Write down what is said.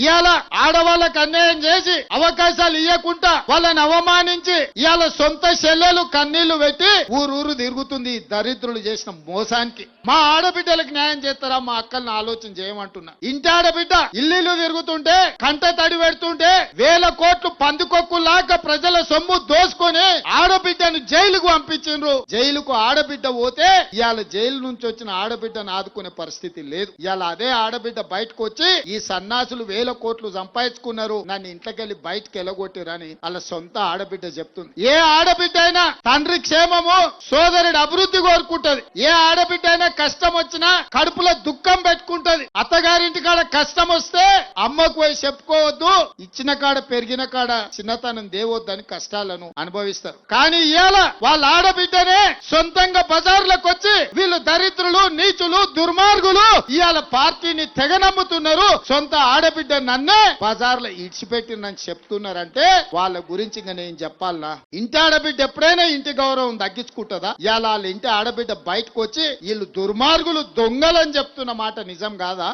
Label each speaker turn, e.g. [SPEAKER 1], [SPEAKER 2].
[SPEAKER 1] ఇవాళ ఆడవాళ్ళకు అన్యాయం చేసి అవకాశాలు ఇవ్వకుండా వాళ్ళని అవమానించి ఇవాళ సొంత చెల్లెలు కన్నీళ్లు పెట్టి ఊరూరు తిరుగుతుంది ఈ దరిద్రులు చేసిన మోసానికి. మా ఆడబిడ్డలకు న్యాయం చేస్తారా? మా అక్కల్ని ఆలోచన చేయమంటున్నా. ఇంటి ఆడబిడ్డ ఇల్లు తిరుగుతుంటే కంట తడి పెడుతుంటే 1000 కోట్లు పందుకొక్కులాగా ప్రజల సొమ్ము దోసుకొని ఆడబిడ్డను జైలుకు పంపించిండ్రు. జైలుకు ఆడబిడ్డ పోతే ఇవాళ జైలు నుంచి వచ్చిన ఆడబిడ్డను ఆదుకునే పరిస్థితి లేదు. ఇవాళ అదే ఆడబిడ్డ బయటకు వచ్చి ఈ సన్నాసులు 1000 కోట్లు సంపాదించుకున్నారు, నన్ను ఇంట్లోకెళ్ళి బయటకు వెళ్ళగొట్టిరని వాళ్ళ సొంత ఆడబిడ్డ చెప్తుంది. ఏ ఆడబిడ్డ అయినా తండ్రి క్షేమము సోదరుడి అభివృద్ధి కోరుకుంటది. ఏ ఆడబిడ్డ అయినా కష్టం వచ్చినా కడుపులో దుఃఖం పెట్టుకుంటది. అత్తగారింటి కాడ కష్టం వస్తే అమ్మకు పోయి చెప్పుకోవద్దు, ఇచ్చిన కాడ పెరిగిన కాడ చిన్నతనం దేవొద్దని కష్టాలను అనుభవిస్తారు. కానీ ఇవాళ వాళ్ళ ఆడబిడ్డనే సొంతంగా బజార్లకు వచ్చి వీళ్ళు దరిద్రులు, నీచులు, దుర్మార్గులు ఇవాళ పార్టీని తెగ నమ్ముతున్నారు. సొంత ఆడబిడ్డ నన్నే బజార్లో ఇడిచిపెట్టిందని చెప్తున్నారంటే వాళ్ళ గురించి ఇంకా నేను చెప్పాలనా? ఇంటి ఆడబిడ్డ ఎప్పుడైనా ఇంటి గౌరవం తగ్గించుకుంటుందా? ఇవాళ వాళ్ళ ఇంటి ఆడబిడ్డ బయటకు వచ్చి వీళ్ళు దుర్మార్గులు, దొంగలని చెప్తున్న మాట నిజం కాదా?